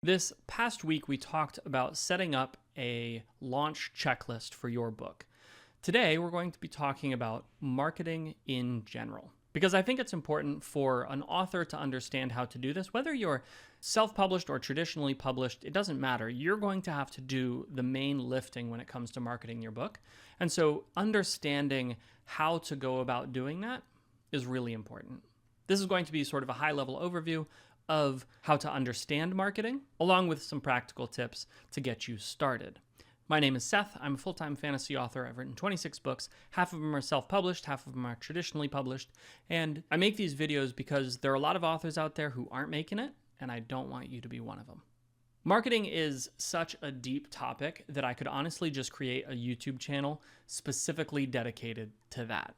This past week, we talked about setting up a launch checklist for your book. Today, we're going to be talking about marketing in general, because I think it's important for an author to understand how to do this. Whether you're self-published or traditionally published, it doesn't matter. You're going to have to do the main lifting when it comes to marketing your book. And so understanding how to go about doing that is really important. This is going to be sort of a high-level overview of how to understand marketing, along with some practical tips to get you started. My name is Seth. I'm a full-time fantasy author. I've written 26 books. Half of them are self-published, half of them are traditionally published. And I make these videos because there are a lot of authors out there who aren't making it, and I don't want you to be one of them. Marketing is such a deep topic that I could honestly just create a YouTube channel specifically dedicated to that.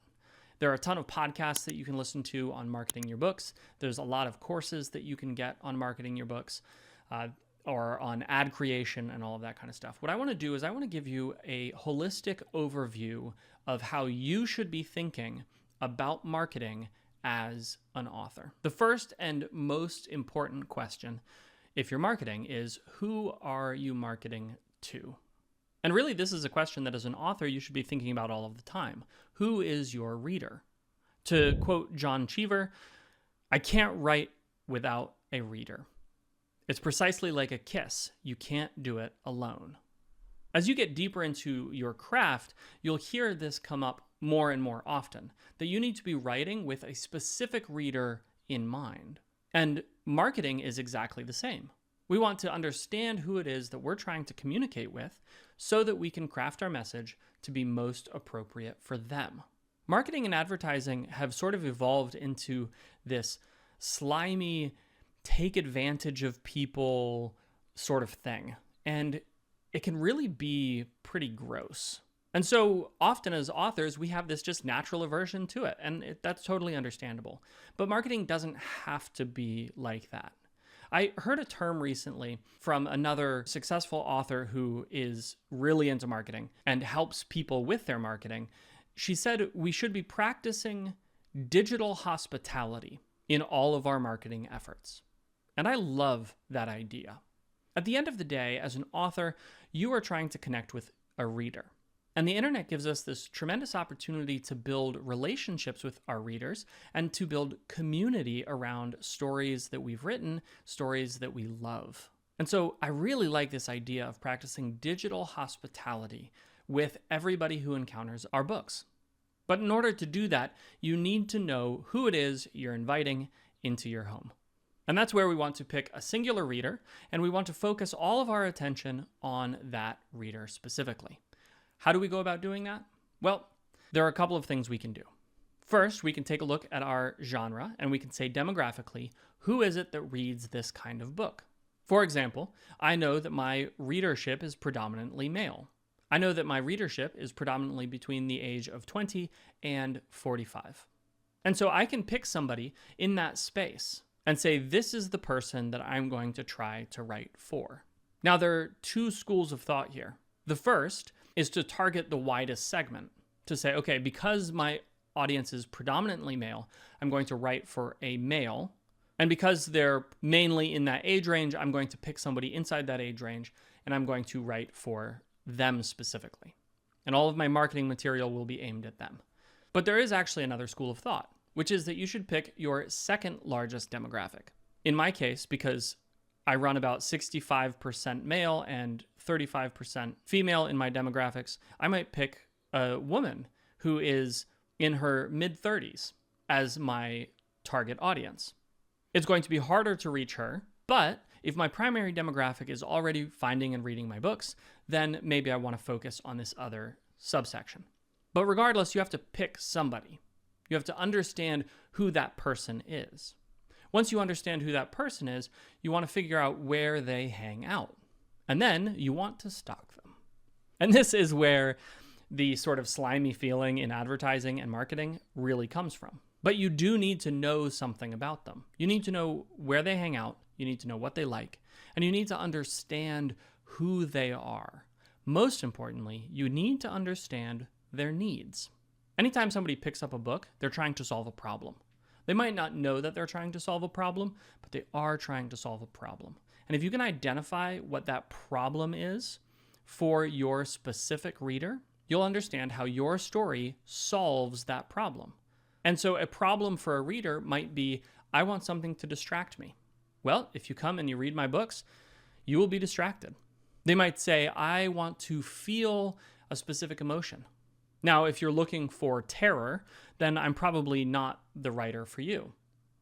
There are a ton of podcasts that you can listen to on marketing your books. There's a lot of courses that you can get on marketing your books or on ad creation and all of that kind of stuff. What I want to do is I want to give you a holistic overview of how you should be thinking about marketing as an author. The first and most important question, if you're marketing, is who are you marketing to? And really, this is a question that as an author, you should be thinking about all of the time. Who is your reader? To quote John Cheever, I can't write without a reader. It's precisely like a kiss. You can't do it alone. As you get deeper into your craft, you'll hear this come up more and more often, that you need to be writing with a specific reader in mind. And marketing is exactly the same. We want to understand who it is that we're trying to communicate with so that we can craft our message to be most appropriate for them. Marketing and advertising have sort of evolved into this slimy, take advantage of people sort of thing. And it can really be pretty gross. And so often as authors, we have this just natural aversion to it. And that's totally understandable. But marketing doesn't have to be like that. I heard a term recently from another successful author who is really into marketing and helps people with their marketing. She said we should be practicing digital hospitality in all of our marketing efforts. And I love that idea. At the end of the day, as an author, you are trying to connect with a reader. And the internet gives us this tremendous opportunity to build relationships with our readers and to build community around stories that we've written, stories that we love. And so I really like this idea of practicing digital hospitality with everybody who encounters our books. But in order to do that, you need to know who it is you're inviting into your home. And that's where we want to pick a singular reader, and we want to focus all of our attention on that reader specifically. How do we go about doing that? Well, there are a couple of things we can do. First, we can take a look at our genre and we can say demographically, who is it that reads this kind of book? For example, I know that my readership is predominantly male. I know that my readership is predominantly between the age of 20 and 45. And so I can pick somebody in that space and say, this is the person that I'm going to try to write for. Now, there are two schools of thought here. The first is to target the widest segment, to say, okay, because my audience is predominantly male, I'm going to write for a male. And because they're mainly in that age range, I'm going to pick somebody inside that age range, and I'm going to write for them specifically. And all of my marketing material will be aimed at them. But there is actually another school of thought, which is that you should pick your second largest demographic. In my case, because I run about 65% male and 35% female in my demographics, I might pick a woman who is in her mid-30s as my target audience. It's going to be harder to reach her, but if my primary demographic is already finding and reading my books, then maybe I want to focus on this other subsection. But regardless, you have to pick somebody. You have to understand who that person is. Once you understand who that person is, you want to figure out where they hang out. And then you want to stalk them. And this is where the sort of slimy feeling in advertising and marketing really comes from. But you do need to know something about them. You need to know where they hang out. You need to know what they like. And you need to understand who they are. Most importantly, you need to understand their needs. Anytime somebody picks up a book, they're trying to solve a problem. They might not know that they're trying to solve a problem, but they are trying to solve a problem. And if you can identify what that problem is for your specific reader, you'll understand how your story solves that problem. And so a problem for a reader might be, I want something to distract me. Well, if you come and you read my books, you will be distracted. They might say, I want to feel a specific emotion. Now, if you're looking for terror, then I'm probably not the writer for you.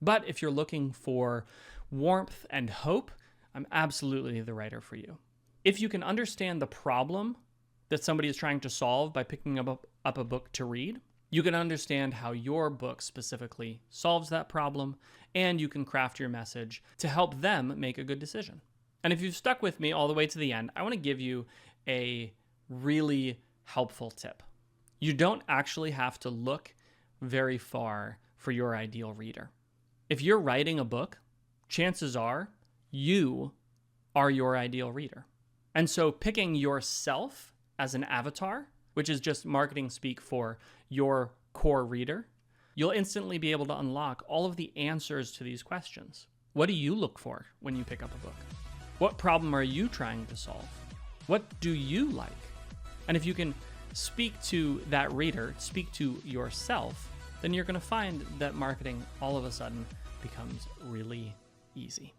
But if you're looking for warmth and hope, I'm absolutely the writer for you. If you can understand the problem that somebody is trying to solve by picking up a book to read, you can understand how your book specifically solves that problem, and you can craft your message to help them make a good decision. And if you've stuck with me all the way to the end, I want to give you a really helpful tip. You don't actually have to look very far for your ideal reader. If you're writing a book, chances are you are your ideal reader. And so picking yourself as an avatar, which is just marketing speak for your core reader, you'll instantly be able to unlock all of the answers to these questions. What do you look for when you pick up a book? What problem are you trying to solve? What do you like? And if you can speak to that reader, speak to yourself, then you're going to find that marketing all of a sudden becomes really easy.